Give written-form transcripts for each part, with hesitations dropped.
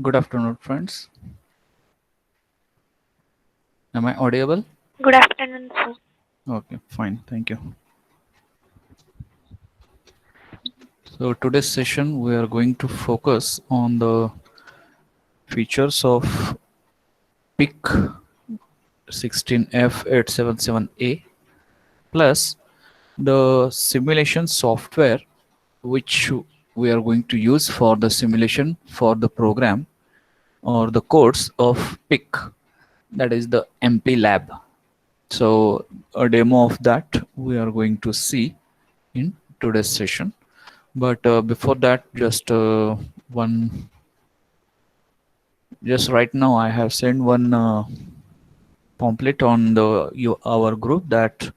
Good afternoon, friends. Am I audible? Good afternoon, sir. Okay, fine. Thank you. So today's session, we are going to focus on the features of PIC 16F877A plus the simulation software which we are going to use for the simulation for the program or the course of PIC, that is the MP lab. So a demo of that we are going to see in today's session. But before that, just right now I have sent one pamphlet on our group that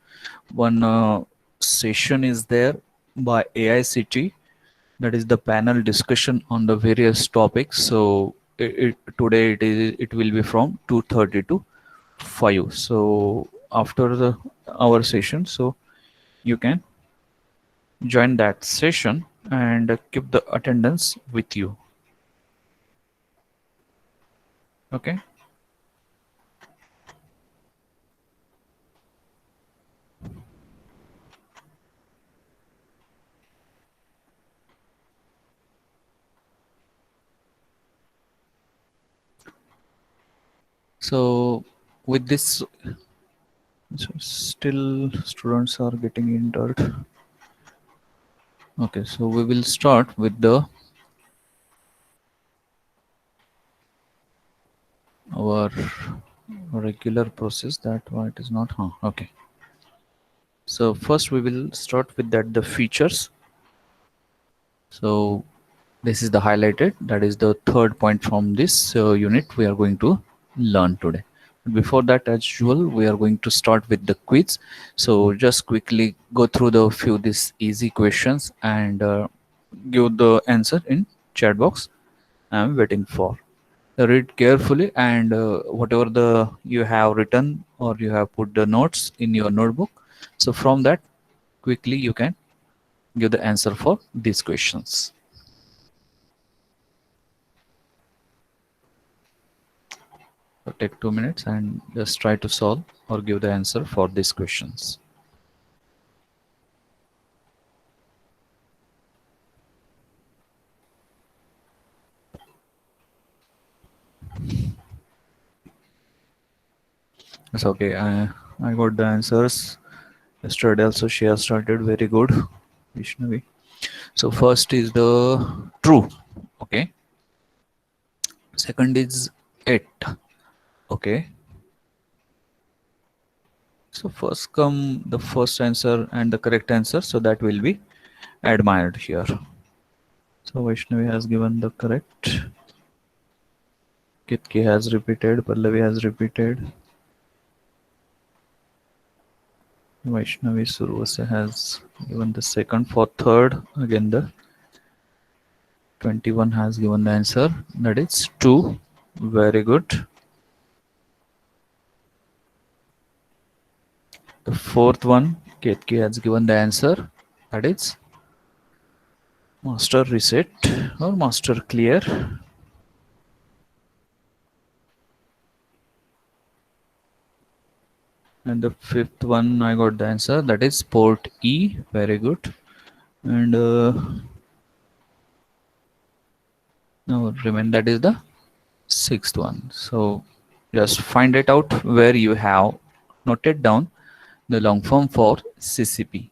one session is there by AICT, that is the panel discussion on the various topics. So today it will be from 2:30 to 5. So after our session, so you can join that session and keep the attendance with you. Okay. So with this, so still students are getting entered. Okay, so we will start with the our regular process. That why it is not, huh? Okay. So first we will start with that the features. So this is the highlighted, that is the third point from this unit we are going to learn today. Before that, as usual, we are going to start with the quiz. So just quickly go through the few these easy questions and give the answer in chat box. I'm waiting for. Read carefully and whatever the you have written or you have put the notes in your notebook. So from that, quickly you can give the answer for these questions. So take 2 minutes and just try to solve or give the answer for these questions. It's okay. I got the answers yesterday. Also, she has started very good. Vishnavi. So first is the true. Okay. Second is it. Okay. So first come the first answer and the correct answer. So that will be admired here. So Vaishnavi has given the correct. Kitki has repeated. Pallavi has repeated. Vaishnavi Survase has given the second. For third, again the 21 has given the answer. That is 2. Very good. The fourth one, Ketki has given the answer. That is master reset or master clear. And the fifth one, I got the answer. That is port E. Very good. And now remember that is the sixth one. So just find it out where you have noted down the long form for CCP.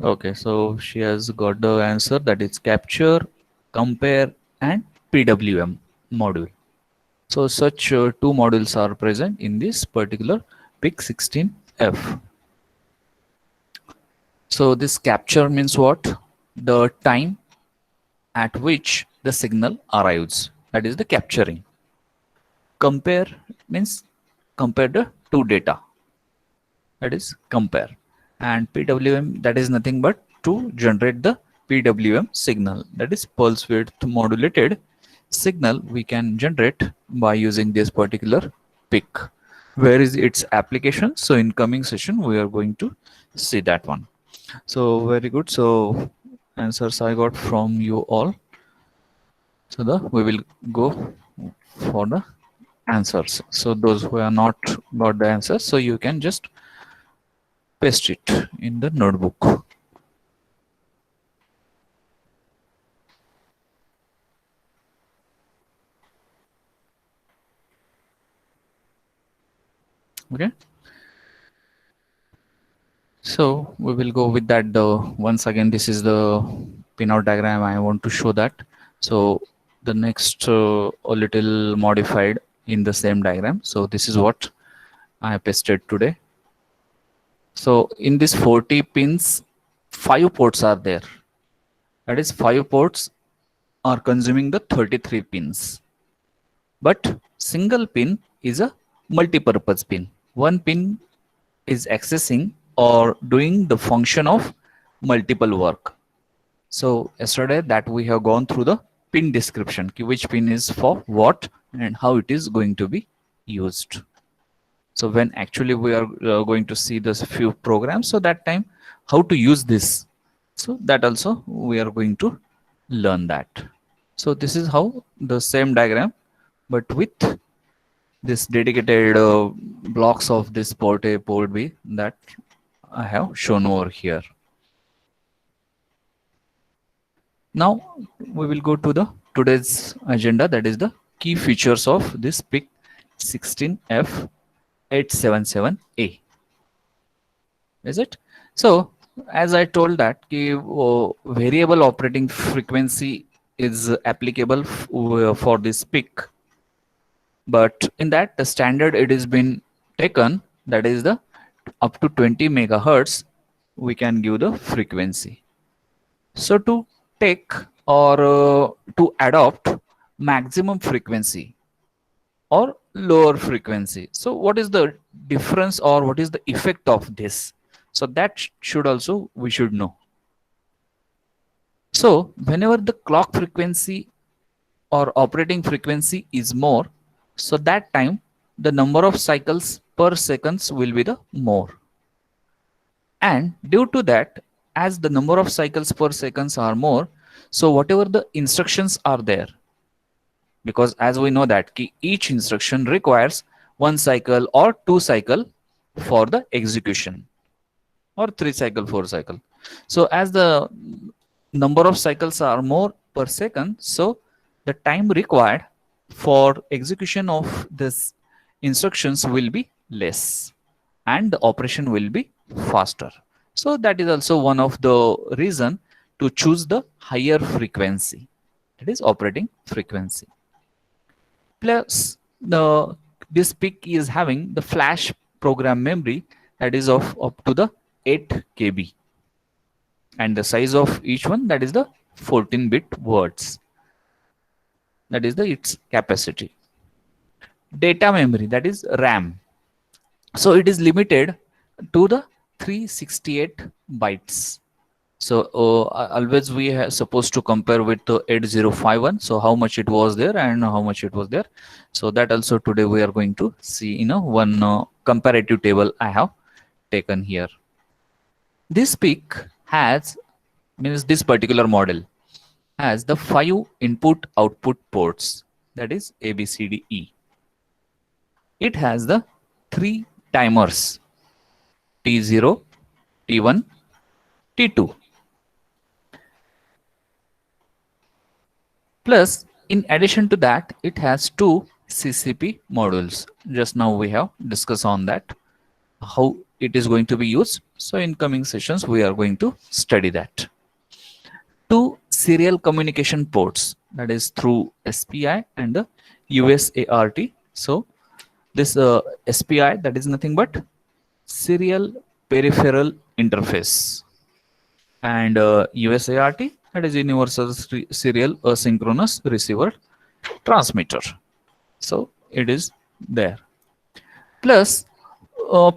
Okay, so she has got the answer, that is capture, compare, and PWM module. So such two modules are present in this particular PIC 16F. So this capture means what? The time at which the signal arrives. That is the capturing. Compare means compare the two data. That is compare. And PWM, that is nothing but to generate the PWM signal. That is pulse width modulated signal we can generate by using this particular pic. Where is its application? So in coming session we are going to see that one. So very good. So answers I got from you all. So the we will go for the answers. So those who are not got the answers, so you can just paste it in the notebook. Okay. So we will go with that. The once again, this is the pinout diagram. I want to show that. So the next a little modified in the same diagram. So this is what I pasted today. So in this 40 pins, 5 ports are there. That is 5 ports are consuming the 33 pins. But single pin is a multi-purpose pin. One pin is accessing or doing the function of multiple work. So yesterday that we have gone through the pin description, which pin is for what and how it is going to be used. So when actually we are going to see this few programs, so that time how to use this. So that also we are going to learn that. So this is how the same diagram, but with this dedicated blocks of this port A, port B that I have shown over here. Now we will go to the today's agenda, that is the key features of this PIC 16F877A. Is it? So as I told that variable operating frequency is applicable for this PIC, but in that the standard it has been taken, that is the up to 20 megahertz we can give the frequency. So to take or to adopt maximum frequency or lower frequency, so what is the difference or what is the effect of this? So that should also we should know. So whenever the clock frequency or operating frequency is more, so that time the number of cycles per seconds will be the more. And due to that, as the number of cycles per seconds are more, so whatever the instructions are there, because as we know that each instruction requires 1 cycle or 2 cycle for the execution, or 3 cycle, 4 cycle. So as the number of cycles are more per second, so the time required for execution of this instructions will be less and the operation will be faster. So that is also one of the reason to choose the higher frequency, that is operating frequency. Plus the this PIC is having the flash program memory that is of up to the 8 KB, and the size of each one, that is the 14-bit words, that is the its capacity. Data memory, that is RAM, so it is limited to the 368 bytes. So always we are supposed to compare with 8051, so how much it was there and how much it was there. So that also today we are going to see in a one comparative table I have taken here. This PIC has, means this particular model has the 5 input output ports, that is A, B, C, D, E. It has the 3 timers, T0, T1, T2. Plus, in addition to that, it has 2 CCP modules. Just now we have discussed on that, how it is going to be used. So in coming sessions, we are going to study that. 2 serial communication ports, that is through SPI and the USART. So this SPI, that is nothing but serial peripheral interface, and USART, That is universal serial asynchronous receiver transmitter. So it is there. Plus,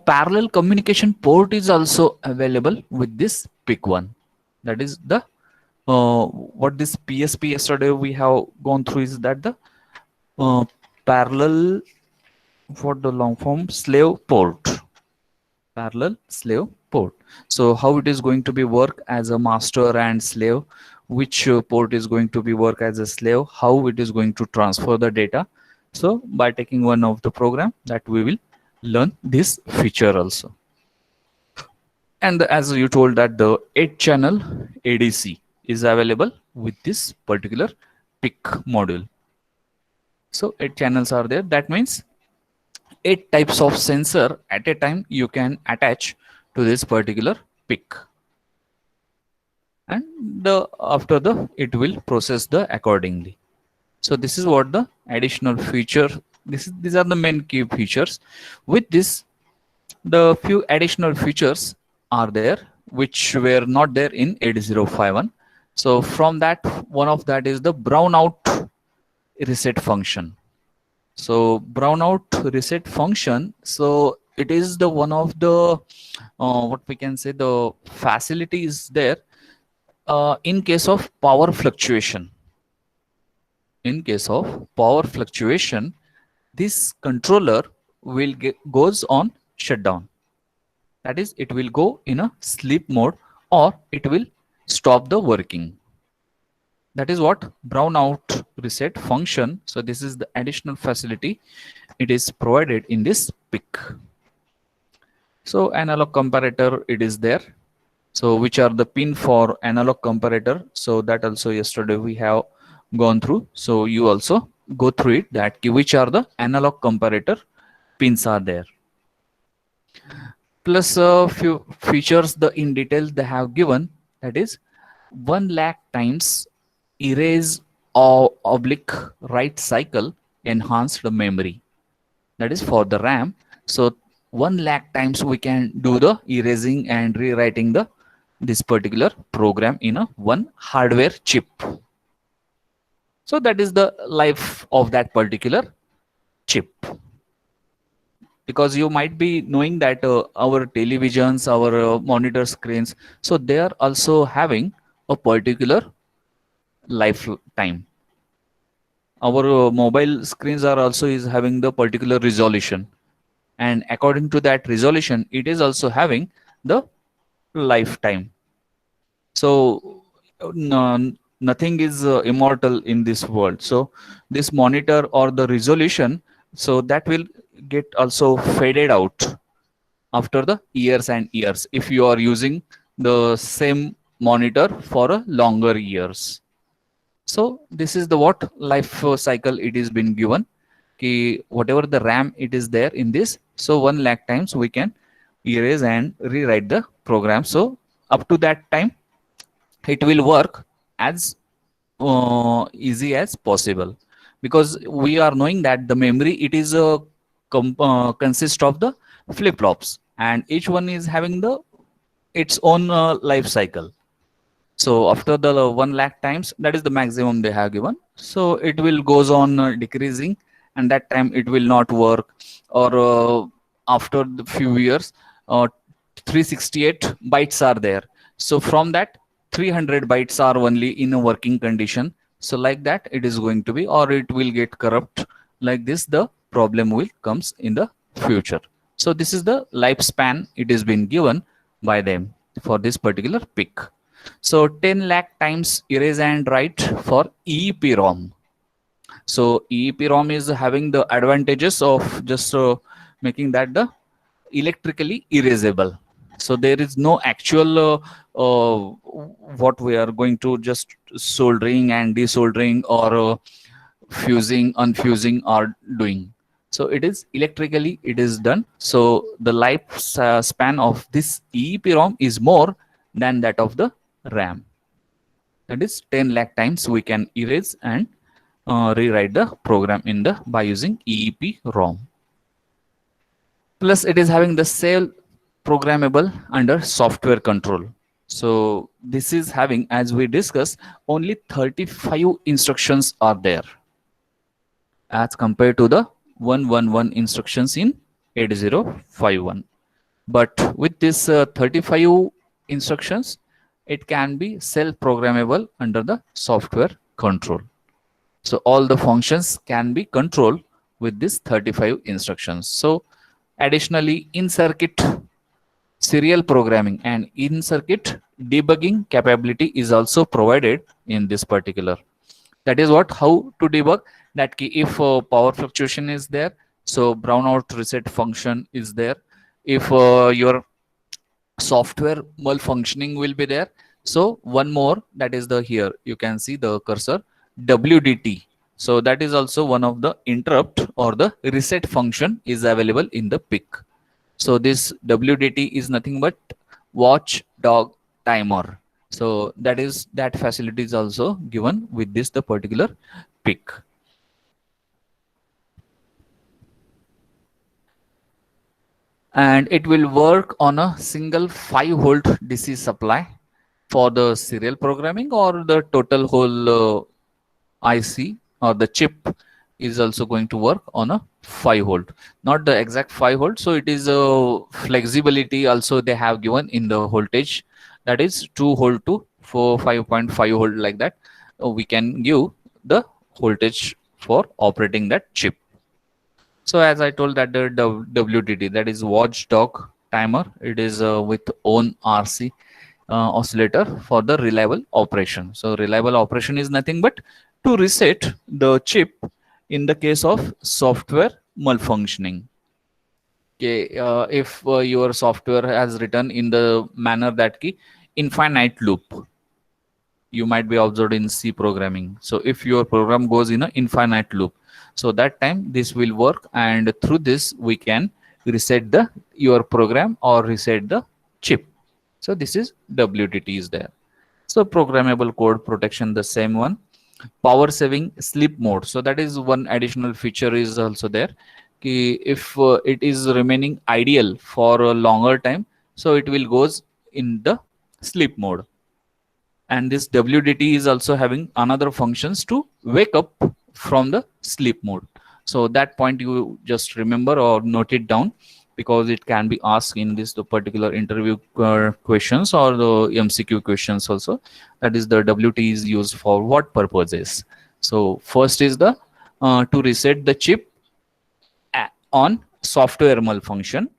parallel communication port is also available with this pick one. That is the what this PSP yesterday we have gone through is that the parallel, what the long form, slave port, parallel slave port. So how it is going to be work as a master and slave, which port is going to be work as a slave, how it is going to transfer the data. So by taking one of the program that we will learn this feature also. And as you told that the 8 channel ADC is available with this particular PIC module. So 8 channels are there. That means 8 types of sensor at a time you can attach to this particular PIC. And after the it will process the accordingly. So this is what the additional feature. These are the main key features. With this, the few additional features are there which were not there in 8051. So from that, one of that is the brownout reset function. So brownout reset function, so it is the one of the what we can say the facility is there in case of power fluctuation. In case of power fluctuation, this controller will goes on shutdown. That is, it will go in a sleep mode or it will stop the working. That is what brownout reset function. So this is the additional facility. It is provided in this PIC. So analog comparator, it is there. So which are the pin for analog comparator? So that also yesterday we have gone through. So you also go through it, that which are the analog comparator pins are there. Plus a few features the in detail they have given, that is 1 lakh times erase or oblique write cycle enhanced memory. That is for the RAM. So 1 lakh times we can do the erasing and rewriting the this particular program in a one hardware chip. So that is the life of that particular chip. Because you might be knowing that our televisions, our monitor screens, so they are also having a particular lifetime. Our mobile screens are also is having the particular resolution, and according to that resolution it is also having the lifetime. So nothing is immortal in this world. So this monitor or the resolution, so that will get also faded out after the years and years if you are using the same monitor for a longer years. So this is the what life cycle it is been given. Whatever the RAM it is there in this, so 1 lakh times we can erase and rewrite the program. So up to that time it will work as easy as possible, because we are knowing that the memory it is a consist of the flip flops, and each one is having the its own life cycle. So after the 1 lakh times, that is the maximum they have given. So it will goes on decreasing, and that time it will not work. Or after the few years, 368 bytes are there. So from that, 300 bytes are only in a working condition. So like that, it is going to be, or it will get corrupt. Like this, the problem will comes in the future. So this is the lifespan it has been given by them for this particular PIC. So 10 lakh times erase and write for EEPROM. So EEPROM is having the advantages of just making that the electrically erasable. So there is no actual what we are going to just soldering and desoldering or fusing, unfusing are doing. So it is electrically it is done. So the life span of this EEPROM is more than that of the RAM. That is 10 lakh times we can erase and rewrite the program in the by using EEPROM. Plus it is having the same programmable under software control. So this is having, as we discussed, only 35 instructions are there as compared to the 111 instructions in 8051. But with this 35 instructions, it can be self-programmable under the software control. So all the functions can be controlled with this 35 instructions. So additionally, in circuit serial programming and in circuit debugging capability is also provided in this particular. That is what, how to debug that key. If power fluctuation is there, so brownout reset function is there. If your software malfunctioning will be there, so one more, that is the, here you can see the cursor, WDT. So that is also one of the interrupt or the reset function is available in the PIC. So this WDT is nothing but watchdog timer. So that is, that facility is also given with this the particular PIC. And it will work on a single 5-volt DC supply for the serial programming, or the total whole IC or the chip is also going to work on a 5-volt, not the exact 5-volt. So it is a flexibility also they have given in the voltage, that is 2-volt to 5.5-volt, like that. We can give the voltage for operating that chip. So as I told that the WDT, that is watchdog timer, it is with own RC oscillator for the reliable operation. So reliable operation is nothing but to reset the chip in the case of software malfunctioning. Okay, if your software has written in the manner that key infinite loop, you might be observed in C programming. So if your program goes in an infinite loop, so that time this will work, and through this we can reset the your program or reset the chip. So this is WDT is there. So programmable code protection, the same one. Power saving sleep mode, so that is one additional feature is also there. If it is remaining ideal for a longer time, so it will goes in the sleep mode. And this WDT is also having another functions to wake up from the sleep mode. So that point you just remember or note it down, because it can be asked in this the particular interview questions or the MCQ questions also. That is the WT is used for what purposes. So first is the to reset the chip on software malfunction,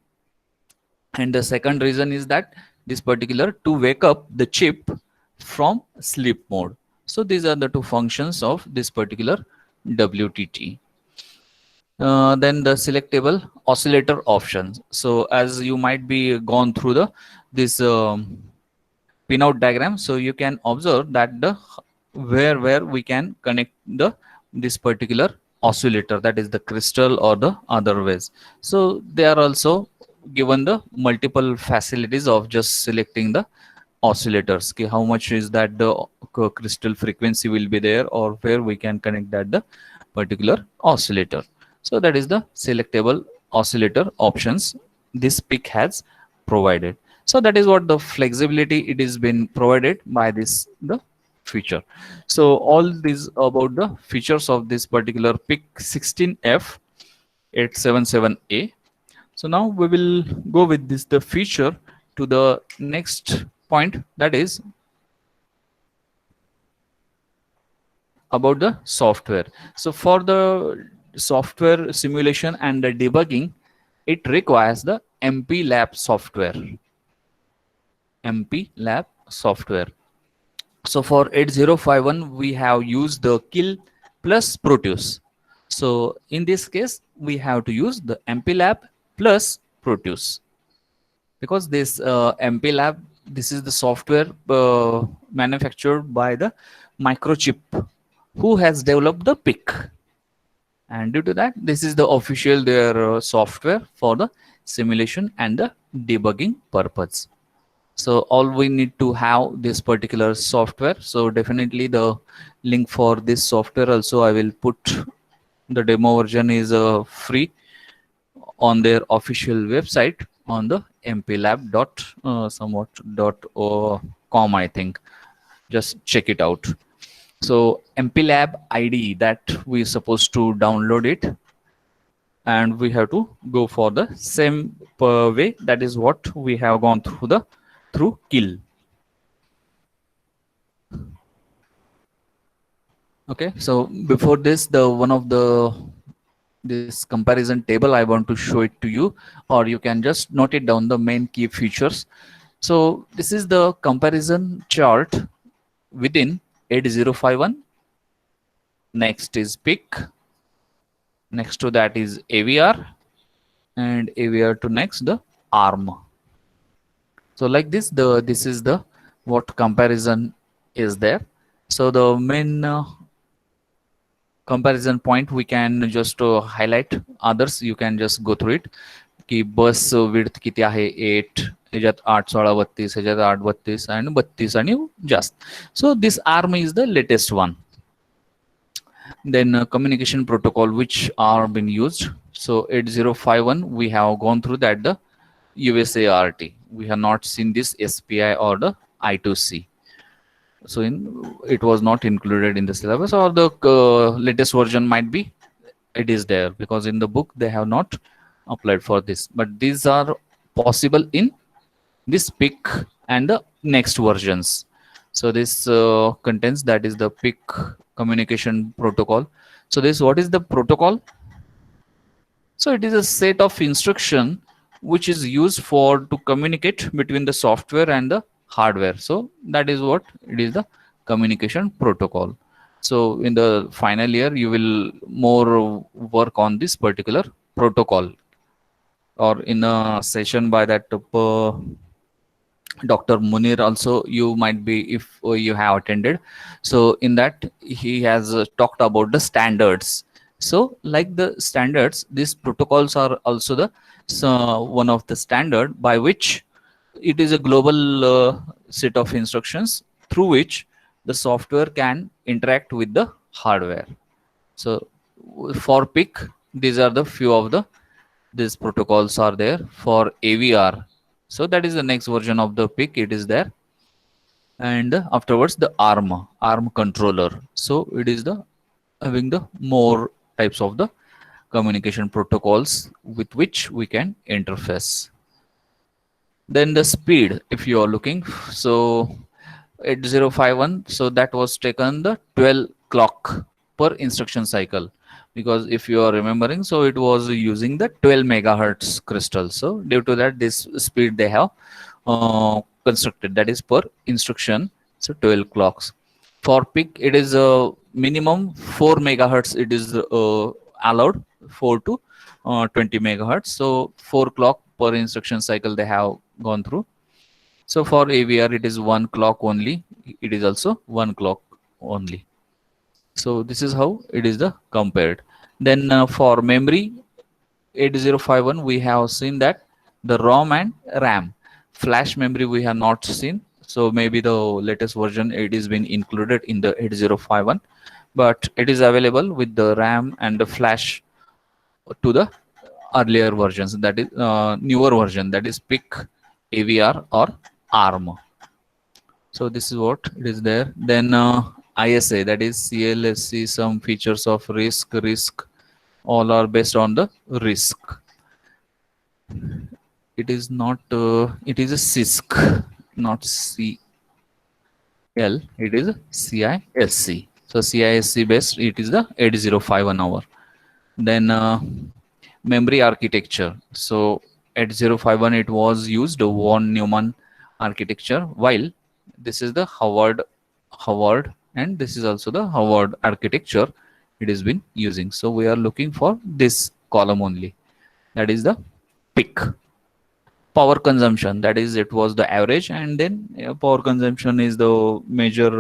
and the second reason is that this particular to wake up the chip from sleep mode. So these are the two functions of this particular WTT. Then the selectable oscillator options. So as you might be gone through the this pinout diagram, so you can observe that the where we can connect the this particular oscillator, that is the crystal or the other ways. So they are also given the multiple facilities of just selecting the oscillators. Okay, how much is that the crystal frequency will be there, or where we can connect that the particular oscillator. So that is the selectable oscillator options this PIC has provided. So that is what the flexibility it is been provided by this the feature. So all these about the features of this particular PIC 16F 877A. So now we will go with this the feature to the next point, that is about the software. So for the software simulation and the debugging, it requires the MP Lab software. MP Lab software. So for 8051, we have used the Kill plus Proteus. So in this case, we have to use the MP Lab plus Proteus, because this MP Lab, this is the software manufactured by the Microchip, who has developed the PIC. And due to that, this is the official their software for the simulation and the debugging purpose. So all we need to have this particular software. So definitely the link for this software also I will put. The demo version is free on their official website. on the mplab dot somewhat dot com, I think. Just check it out. So mplab id, that we supposed to download it, and we have to go for the same way. That is what we have gone through the through kill. Okay, so before this, the one of the this comparison table, I want to show it to you, or you can just note it down, the main key features. So this is the comparison chart within 8051. Next is pick, next to that is avr, and avr to next the arm. So like this, the this is the what comparison is there. So the main comparison point, we can just highlight others, you can just go through it. की बस width किती आहे 8, ह्याच्यात 8 16 32, ह्याच्यात 8 32 आणि 32 आणि जास्त. So this arm is the latest one. Then communication protocol which are been used. So 8051 we have gone through that, the USART. We have not seen this SPI or the I2C. So it was not included in the syllabus, or the latest version might be it is there, because in the book they have not applied for this, but these are possible in this pick and the next versions. So this contains, that is the pick communication protocol. So this, what is the protocol? So it is a set of instruction which is used for to communicate between the software and the hardware. So that is what it is, the communication protocol. So in the final year you will more work on this particular protocol, or in a session by that Dr. Munir also, you might be, if you have attended. So in that he has talked about the standards. So like the standards, these protocols are also the one of the standard by which it is a global set of instructions through which the software can interact with the hardware. So for PIC, these are the few of the these protocols are there. For AVR, so that is the next version of the PIC, it is there. And afterwards the ARM controller. So it is the having the more types of the communication protocols with which we can interface. Then the speed, if you are looking, so 8051, so that was taken the 12 clock per instruction cycle, because if you are remembering, so it was using the 12 megahertz crystal. So due to that, this speed they have constructed, that is per instruction, so 12 clocks. For PIC, it is a minimum 4 megahertz, it is allowed 4 to 20 megahertz. So 4 clock per instruction cycle they have gone through. So for AVR, it is 1 clock only, it is also 1 clock only. So this is how it is the compared. Then for memory 8051, we have seen that the ROM and RAM. Flash memory we have not seen, so maybe the latest version it is been included in the 8051, but it is available with the RAM and the flash to the earlier versions, that is newer version, that is PIC, AVR or ARM. So this is what it is there. Then ISA, that is CLSC, some features of risk, all are based on the risk. It is not, it is a CISC, not CL, it is a CISC. So CISC based, it is the 8051 hour. Then memory architecture. So 8051, it was used von Neumann architecture, while this is the Howard, and this is also the Howard architecture it has been using. So we are looking for this column only, that is the PIC. Power consumption, that is it was the average, and then power consumption is the major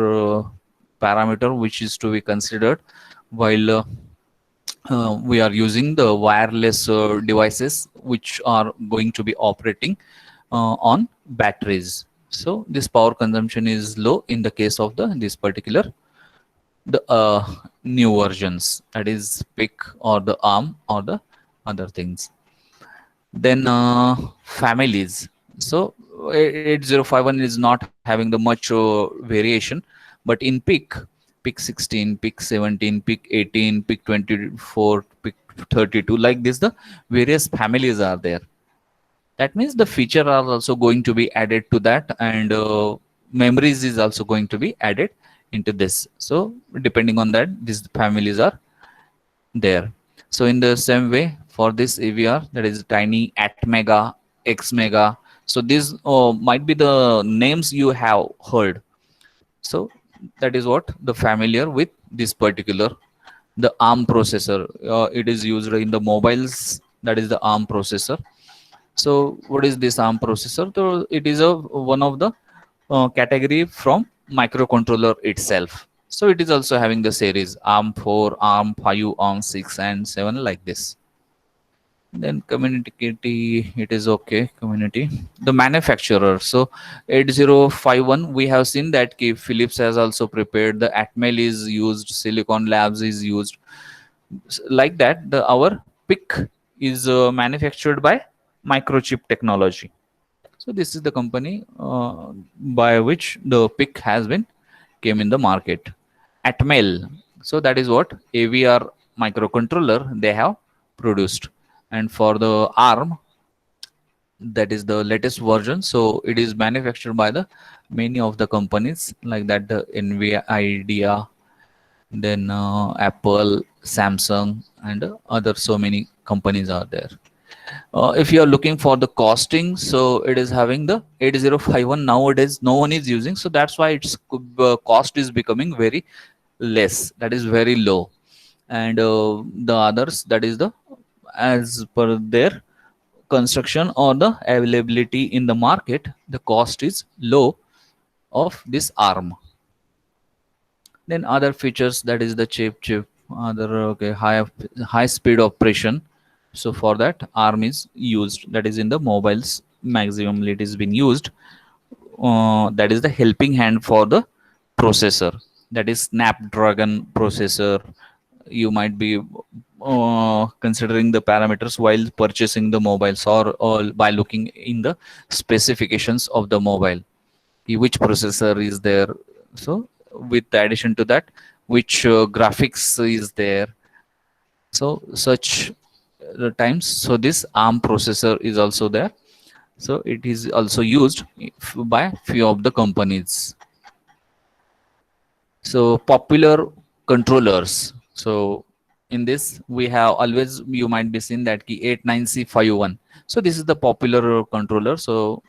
parameter which is to be considered while we are using the wireless devices which are going to be operating on batteries. So this power consumption is low in the case of the this particular the new versions, that is PIC or the ARM or the other things. Then families. So 8051 is not having the much variation, but in pick 16, pick 17, pick 18, pick 24, pick 32, like this the various families are there. That means the feature are also going to be added to that, and memories is also going to be added into this. So depending on that, these families are there. So in the same way for this AVR, that is tiny, at mega, x mega. So these might be the names you have heard. So that is what the familiar with this particular, the ARM processor. It is used in the mobiles. That is the ARM processor. So what is this ARM processor? So it is a one of the category from microcontroller itself. So it is also having the series ARM 4, ARM 5, ARM 6, and 7, like this. Then community, it is okay. Community, the manufacturer. So 8051, we have seen that Philips has also prepared. The Atmel is used. Silicon Labs is used. Like that, the our PIC is manufactured by Microchip Technology. So this is the company by which the pick has been came in the market. Atmel. So that is what AVR microcontroller they have produced. And for the ARM, that is the latest version. So it is manufactured by the many of the companies like that, the NVIDIA, then Apple, Samsung, and other so many companies are there. If you are looking for the costing, so it is having the 8051 nowadays no one is using, so that's why its cost is becoming very less, that is very low. And the others, that is the as per their construction or the availability in the market, the cost is low of this ARM. Then other features, that is the chip other, okay, high speed operation. So for that ARM is used, that is in the mobiles maximum it is been used. That is the helping hand for the processor, that is Snapdragon processor. You might be considering the parameters while purchasing the mobiles, or by looking in the specifications of the mobile, which processor is there. So with the addition to that, which graphics is there. So such times, so this ARM processor is also there. So it is also used by few of the companies. So popular controllers. So in this we have always, you might be seen that key 89C51. So this is the popular controller. So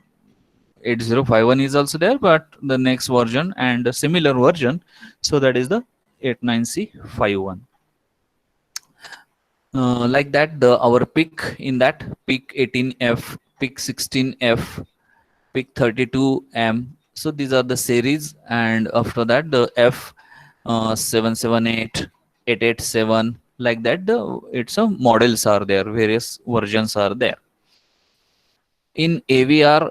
8051 is also there, but the next version and a similar version, so that is the 89C51. Like that, the our pick in that pick 18F, pick 16F, pick 32M. So these are the series, and after that the F 778, 887, like that. The it's a models are there, various versions are there. In AVR,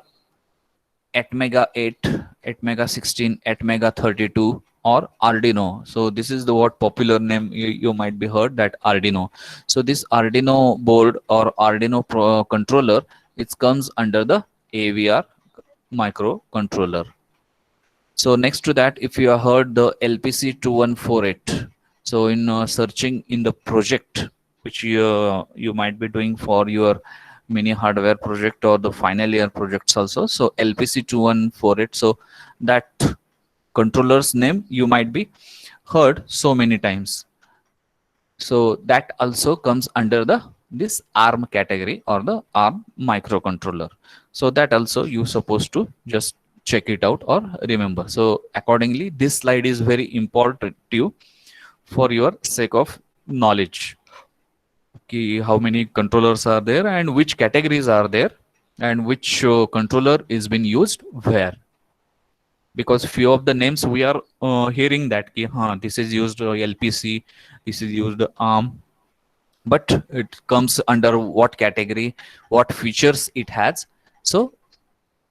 at mega 8, at mega 16, at mega 32, or Arduino. So this is the what popular name you might be heard, that Arduino. So this Arduino board or Arduino controller, it comes under the AVR microcontroller. So next to that, if you have heard the LPC 2148, so in searching in the project which you might be doing for your mini hardware project or the final year projects also, so LPC 2148, so that controller's name you might be heard so many times. So that also comes under the this ARM category or the ARM microcontroller. So that also you supposed to just check it out or remember. So accordingly, this slide is very important to you for your sake of knowledge. Okay, how many controllers are there and which categories are there, and which controller is being used where. Because few of the names we are hearing that this is used LPC, this is used ARM, but it comes under what category, what features it has. So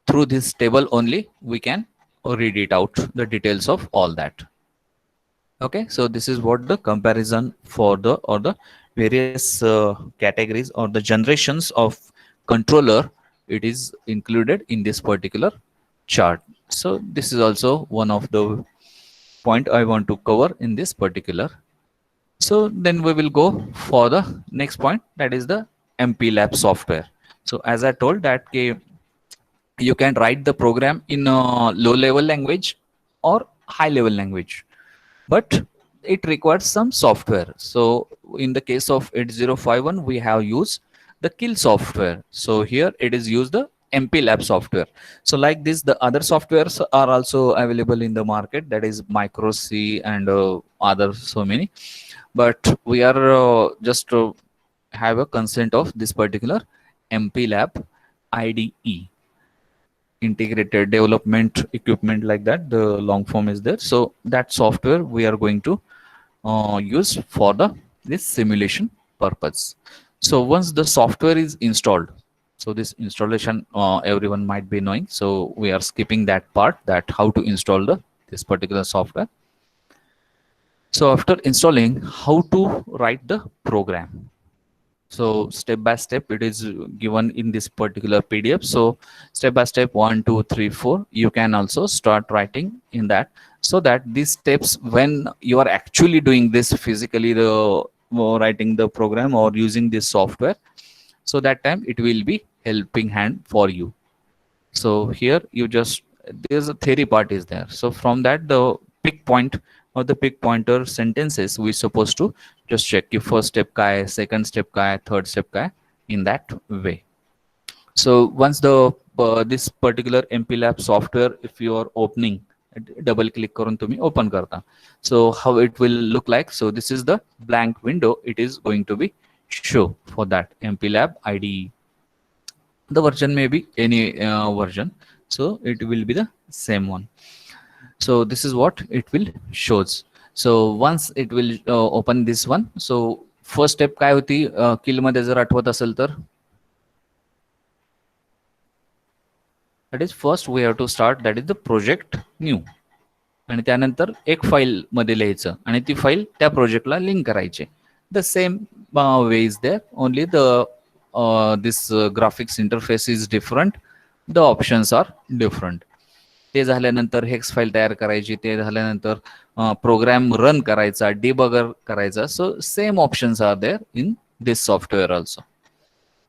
through this table only we can read it out, the details of all that. Okay, so this is what the comparison for the or the various categories or the generations of controller it is included in this particular chart. So this is also one of the point I want to cover in this particular. So then we will go for the next point, that is the MP Lab software. So as I told that you can write the program in a low level language or high level language, but it requires some software. So in the case of 8051 we have used the kill software. So here it is used the MP Lab software. So like this the other softwares are also available in the market, that is micro C and other so many, but we are just have a consent of this particular MP Lab IDE, integrated development equipment, like that the long form is there. So that software we are going to use for the this simulation purpose. So once the software is installed, so this installation everyone might be knowing, so we are skipping that part, that how to install the this particular software. So after installing, how to write the program. So step by step it is given in this particular PDF. So step by step 1 2 3 4 you can also start writing in that, so that these steps when you are actually doing this physically, the writing the program or using this software, so that time it will be helping hand for you. So here you just, there's a theory part is there, so from that the pick point or the pick pointer sentences we supposed to just check your first step kai, second step kai, third step kai, in that way. So once the this particular MP Lab software if you are opening, double click करून तुम्ही open करता, so how it will look like. So this is the blank window it is going to be show for that MP Lab IDE. The version may be any version, so it will be the same one. So this is what it will shows. So once it will open this one, so first step काय होती किल मध्ये जर आठवत असेल तर, that is first we have to start, that is the project new, आणि त्यानंतर एक फाईल मध्ये लिहायचं आणि ती फाईल त्या प्रोजेक्टला लिंक करायची. The same way is there, only the this graphics interface is different, the options are different. ते झाल्यानंतर हेक्स फाईल तयार करायची, ते झाल्यानंतर प्रोग्राम रन करायचा, डिबगर करायचा. So same options are there in this software also.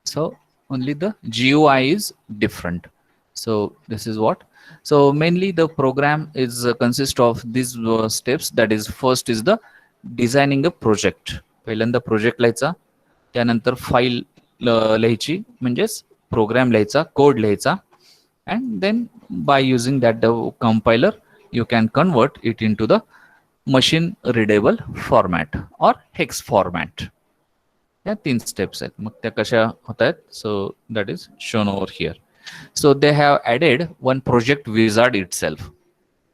So only the GUI is different. So this is what. So mainly the program is consist of these steps. That is first is the designing a project. पहिल्यांदा project लिहायचा, त्यानंतर file लिहायची म्हणजेच programme लिहायचा, code लिहायचा, and then by using that the compiler you can convert it into the machine readable format or hex format. या 3 steps आहेत. मग त्या कशा होत आहेत, so that is shown over here. So they have added one project wizard it self.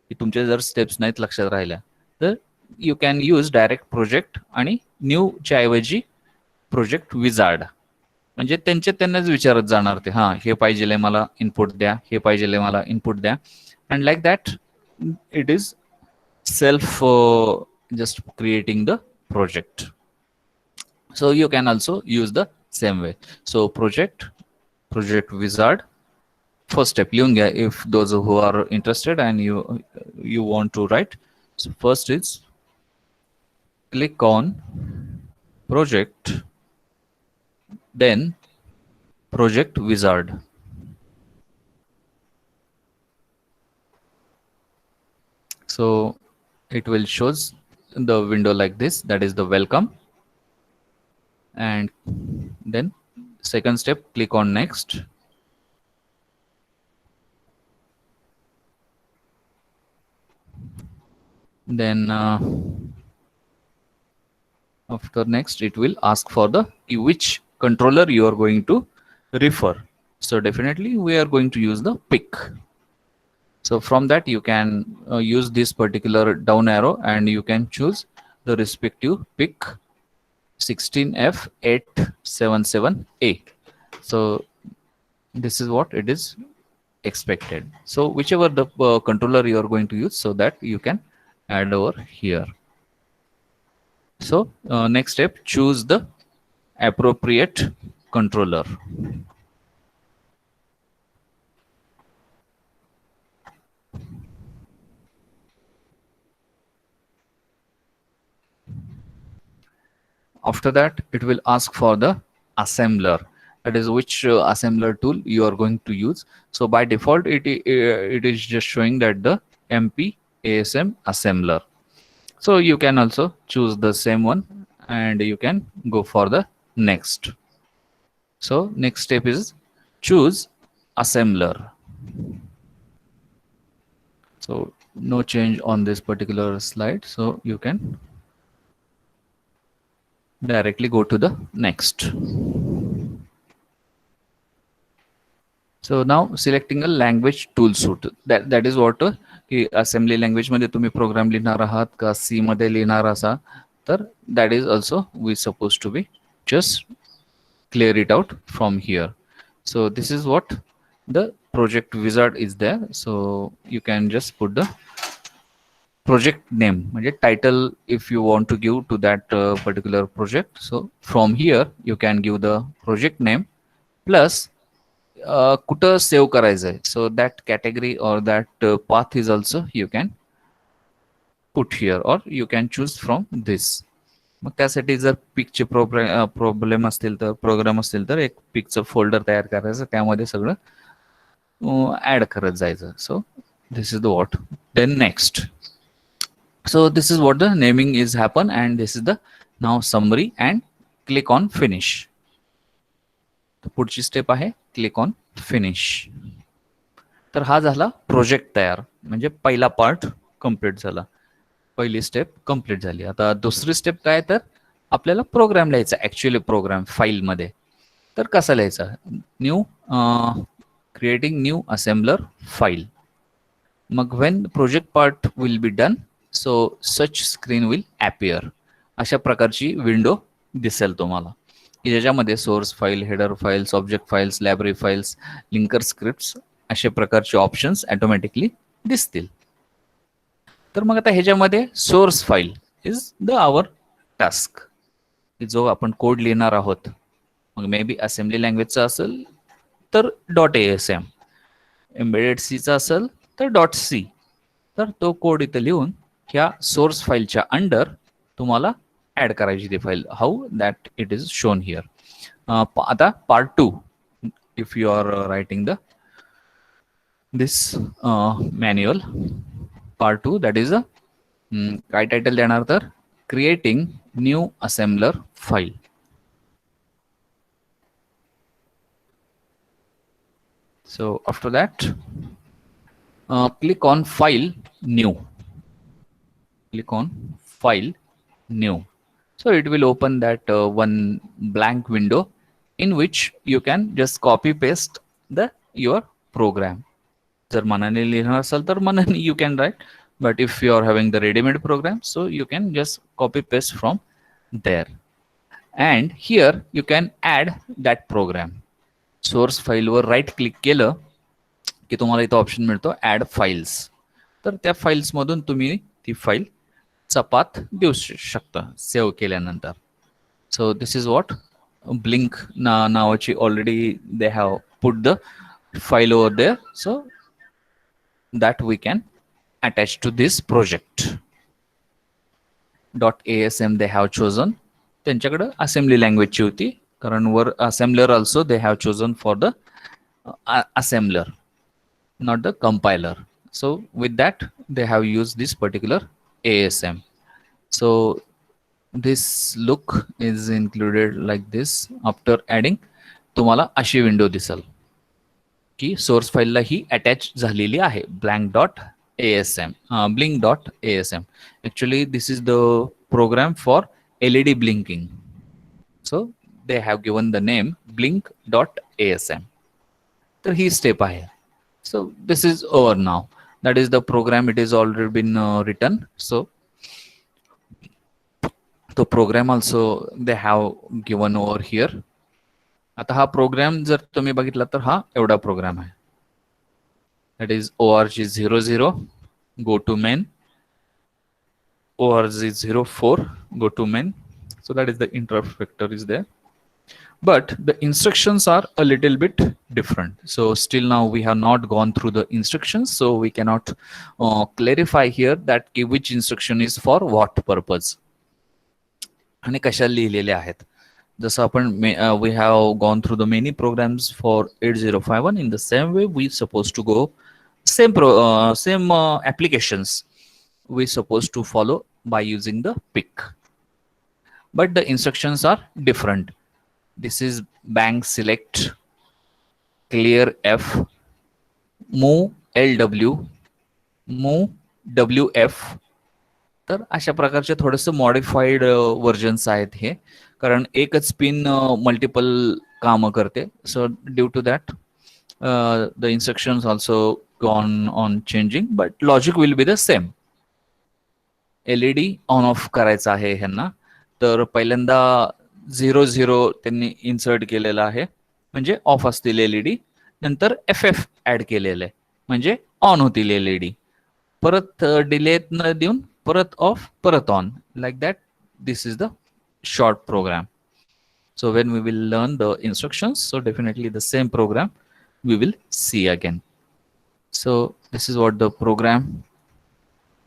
की तुमच्या जर steps नाहीत लक्षात राहिल्या तर you can use direct project आणि न्यूच्या ऐवजी प्रोजेक्ट विझार्ड, म्हणजे त्यांनाच विचारत जाणार ते, हां हे पाहिजे मला इनपुट द्या, हे पाहिजे मला इनपुट द्या, and like that it is self just creating the project. So you can also use the same way. So project wizard, first step लिहून घ्या if those who are interested and you want to write. So first is click on project, then project wizard. So it will shows the window like this, that is the welcome. And then second step, click on next. Then after next it will ask for the which controller you are going to refer. So definitely we are going to use the pick. So from that you can use this particular down arrow and you can choose the respective pick 16F877A. So this is what it is expected. So whichever the controller you are going to use, so that you can add over here. So next step, choose the appropriate controller. After that, it will ask for the assembler. That is which assembler tool you are going to use. So by default, it is just showing that the MP ASM assembler. So you can also choose the same one and you can go for the next. So next step is choose assembler. So no change on this particular slide. So you can directly go to the next. So now selecting a language tool suite. That is what की assembly language मध्ये तुम्ही programme लिहिणार आहात का सी मध्ये लिहिणार असा तर that is also we supposed to be just clear it out from here. So this is what the project wizard is there. So you can just put the project name म्हणजे title if you want to give to that particular project. So from here you can give the project name plus कुठं save करायचं आहे so that category or that path is also you can put here or you can choose from this. मग त्यासाठी जर पिकचे problem असतील तर programme असतील तर एक पिकचं फोल्डर तयार करायचं त्यामध्ये सगळं ऍड करत जायचं. So this is the what then next. So this is what the naming is happen and this is the now summary and click on finish. तर पुढची स्टेप आहे क्लिक ऑन फिनिश. तर हा झाला प्रोजेक्ट तयार म्हणजे पहिला पार्ट कंप्लीट झाला. पहिली स्टेप कंप्लीट झाली. आता दुसरी स्टेप काय तर आपल्याला प्रोग्राम लिहायचा ऍक्च्युअली प्रोग्राम फाईलमध्ये. तर कसा लिहायचा new creating new assembler file. मग when project part will be done so such screen will appear. अशा प्रकारची विंडो दिसेल तुम्हाला की ज्याच्यामध्ये source file header files object files library files linker scripts अशा प्रकारचे ऑप्शन्स ऑटोमॅटिकली दिसतील. तर मग आता ह्याच्यामध्ये source file is the our task जो आपण कोड लिहिणार आहोत. मग मे बी असेंब्ली लँग्वेजचा असेल तर .asm एम्बेडेड सीचा असेल तर .c. तर तो कोड इथं लिहून ह्या सोर्स फाईलच्या अंडर तुम्हाला ऍड करायची ती file how that it is shown here. आता part 2 if you are writing the this manual part 2 that is a काय टायटल देणार तर creating new assembler file. So after that click on file new. Click on file new. So it will open that one blank window in which you can just copy paste the your program. जर मनाने लिहिणार असेल तर मनाने you can write, but if you are having the ready-made program so you can just copy paste from there and here you can add that program. Source फाईलवर right click केलं की तुम्हाला इथं ऑप्शन मिळतो ॲड फाईल्स. तर त्या फाईल्समधून तुम्ही ती फाईलचा पाथ देऊ शकता सेव्ह केल्यानंतर. So this is what blink नावाची already they have put the file over there so that we can attach to this project. .asm they have chosen. त्यांच्याकडे असेंब्ली लँग्वेजची होती कारण वर assembler also they have chosen for the assembler not the compiler. So with that they have used this particular ASM. So this look is included like this. After adding तुम्हाला अशी window दिसेल की source फाईलला ही attach झालेली आहे blank dot asm blink dot asm. Actually this is the program for LED blinking. So they have given the name blink.asm. So he step आहे. So this is over now. That is the program. It is already been written. So the program also they have given over here. आता हा programme जर तुम्ही बघितला तर हा एवढा programme आहे. That is org00 go to main, org04 go to main. So that is the interrupt vector is there. But the instructions are a little bit different. So still now we have not gone through the instructions. So we cannot clarify here that which instruction is for what purpose. आणि कशाला लिहिलेले आहेत. जसं आपण we have gone through the many programs for 8051. In the same way we suppose to go same applications we supposed to follow by using the pick, but the instructions are different. This is bank select, clear F, move LW, move WF. तर अशा प्रकारचे थोडेसे modified versions आहेत हे, कारण एकच pin multiple कामं करते. So due to that the instructions also gone on changing, but logic will be the same. LED on off करायचा आहे ह्यांना, तर पहिल्यांदा 00 त्यांनी इन्सर्ट केलेला आहे, म्हणजे ऑफ असतील एलईडी. नंतर FF ऍड केलेलं आहे, म्हणजे ऑन होतील एलईडी. परत डिले न देऊन परत ऑफ परत on, like that. This is the short program. So when we will learn the instructions, so definitely the same program we will see again. So this is what the program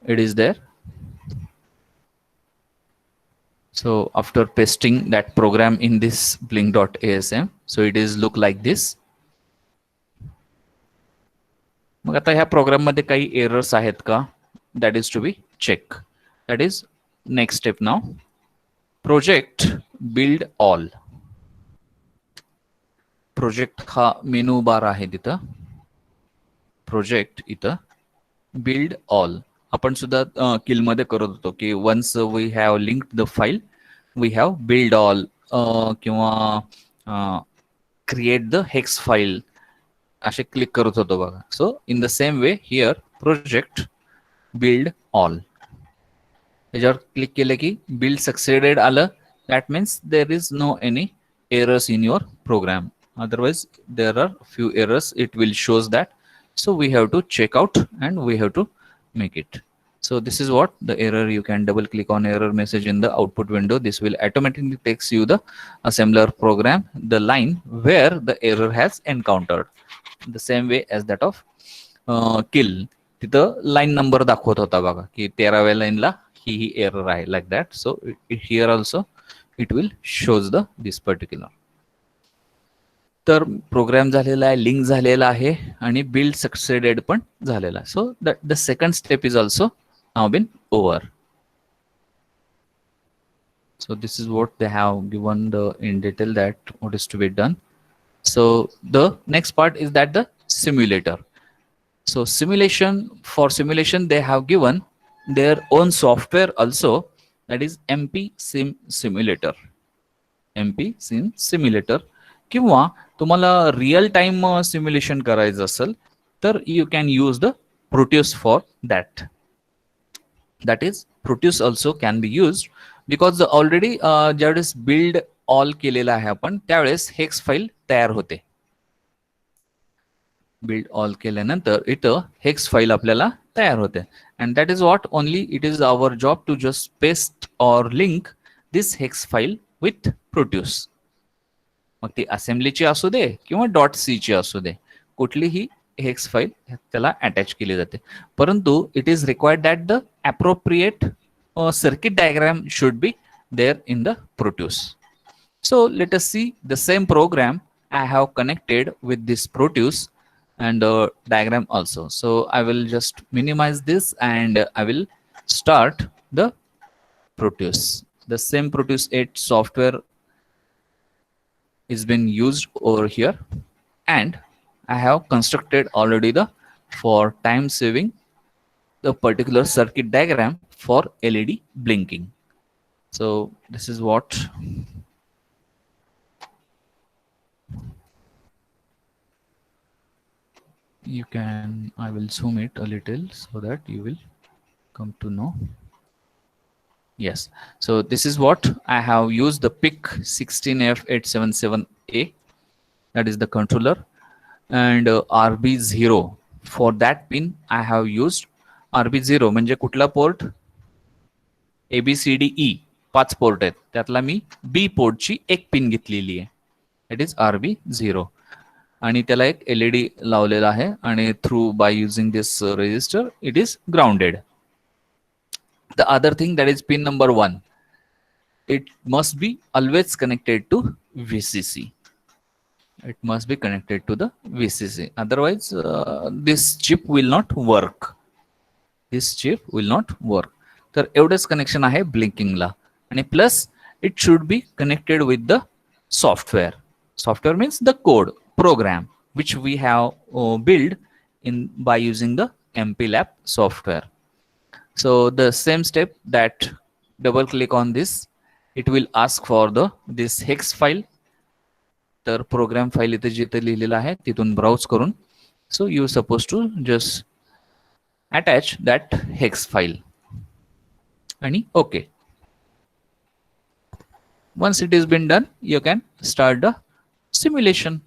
it is there. So after pasting that program in this blink.asm, so it is look like this. मग आता ह्या program मध्ये काही errors आहेत का, that is to be check. That is next step now. Project build all. Project हा menu बार आहे तिथं. प्रोजेक्ट इथं बिल्ड ऑल आपण सुद्धा किल मध्ये करत होतो की once we have linked the file we have build all किंवा क्रिएट द हेक्स फाईल असे क्लिक करत होतो बघा. So in the same way here project build all, त्याच्यावर क्लिक केलं की बिल्ड सक्सेडेड आलं. That means there is no any errors in your program. Otherwise there are few errors it will shows that. So we have to check out and we have to make it. So this is what the error. You can double click on error message in the output window. This will automatically takes you the assembler program, the line where the error has encountered. The same way as that of kill, तिथं line number दाखवत होता बघा की 13व्या लाईनला ही error आहे, like that. So here also it will shows the this particular. तर programme झालेला आहे, लिंक झालेला आहे आणि बिल्ड सक्सेडेड पण झालेला आहे. So that the second step is also now been over. So this is what they have given the in detail that what is to be done. So the next part is that the simulator. So for simulation they have given their own software also, that is MP Sim Simulator. MP Sim Simulator. किंवा तुम्हाला real time simulation करायचं असेल तर you can use the Proteus for that. That is Proteus also can be used because already ज्यावेळेस build all केलेला आहे आपण त्यावेळेस हेक्स फाईल तयार होते. बिल्ड ऑल केल्यानंतर इथं हेक्स फाईल आपल्याला तयार होते. And that is what only it is our job to just paste or link this hex file with Proteus. मग ती असेंब्लीची असू दे किंवा .c ची असू दे, कुठलीही हेक्स फाईल त्याला अटॅच केली जाते. परंतु it is required that the appropriate circuit diagram should be there in the Proteus. So let us see the same program I have connected with this Proteus and diagram also. So I will just minimize this and I will start the Proteus. The same Proteus 8 software is been used over here, and I have constructed already the for time saving the particular circuit diagram for LED blinking. So this is what you can, I will zoom it a little so that you will come to know. Yes, so this is what I have used the PIC 16F877A, that is the controller, and RB0 for that pin I have used RB0 म्हणजे कुठला port, ABCDE 5 port आहेत, त्यातला मी B पोर्टची एक pin घेतलेली आहे, it is RB0. आणि त्याला एक LED लावलेला आहे आणि through by using this resistor it is grounded. The other thing that is pin number 1. it must be always connected to VCC. It must be connected to the VCC. Otherwise, this chip will not work. This chip will not work. तर एवढंच connection आहे ब्लिंकिंगला. आणि plus it should be connected with the software. Software means the code program which we have built in by using the MPLAB software. So the same step, that double click on this, it will ask for the this hex file. तर programme file इथे जिथे लिहिलेला आहे तिथून browse करून, so you supposed to just attach that hex file and okay. Once it is been done, you can start the simulation.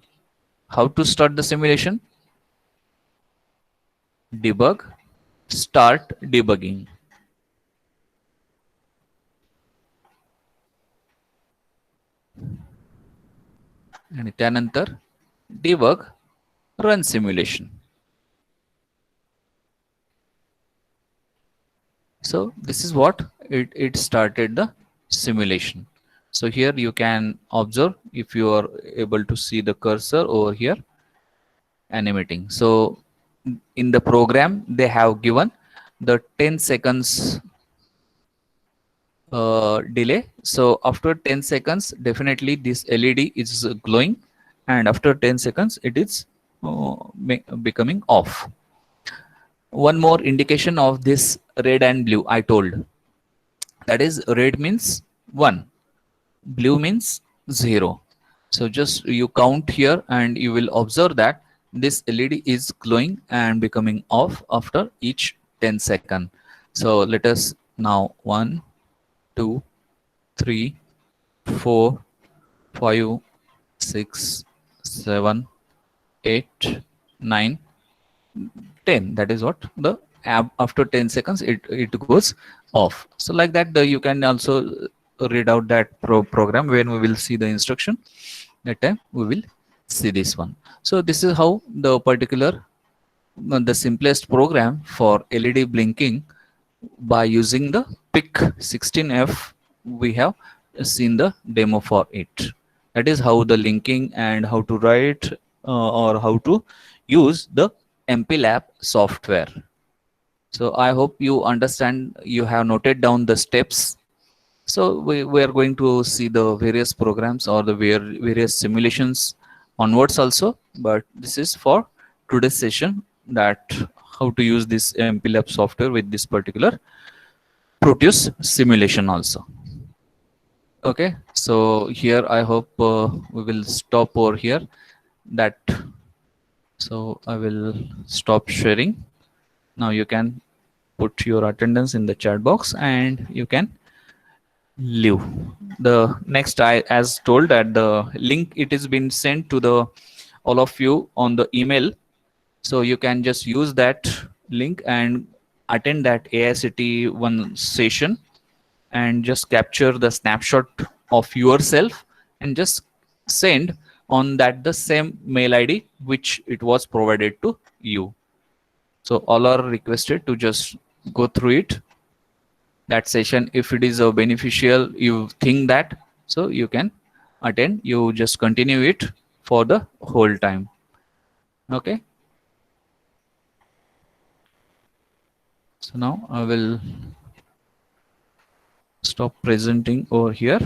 How to start the simulation? Debug, start debugging. आणि त्यानंतर debug, run simulation. So this is what it started the simulation. So here you can observe, if you are able to see the cursor over here animating. So in the program they have given the 10 seconds delay. So after 10 seconds definitely this LED is glowing, and after 10 seconds it is becoming off. One more indication of this red and blue I told, that is red means 1, blue means 0. So just you count here and you will observe that this LED is glowing and becoming off after each 10 seconds. So let us now 1, 2, 3, 4, 5, 6, 7, 8, 9, 10. That is what the after 10 seconds it goes off. So like that you can also read out that program when we will see the instruction. That time we will see this one. So this is how the particular the simplest program for LED blinking by using the PIC 16F we have seen the demo for it. That is how the linking and how to write or how to use the MPLAB software. So I hope you understand, you have noted down the steps. So we are going to see the various programs or the various simulations onwards also, but this is for today's session, that how to use this MPLAB software with this particular Proteus simulation also. Okay, so here I hope we will stop over here. That so I will stop sharing. Now you can put your attendance in the chat box and you can leave. The next, I as told that the link, it is been sent to the all of you on the email, so you can just use that link and attend that AICT one session and just capture the snapshot of yourself and just send on that the same mail ID which it was provided to you. So all are requested to just go through it, that session. If it is beneficial, you think that, so you can attend, you just continue it for the whole time. Okay, so now I will stop presenting over here.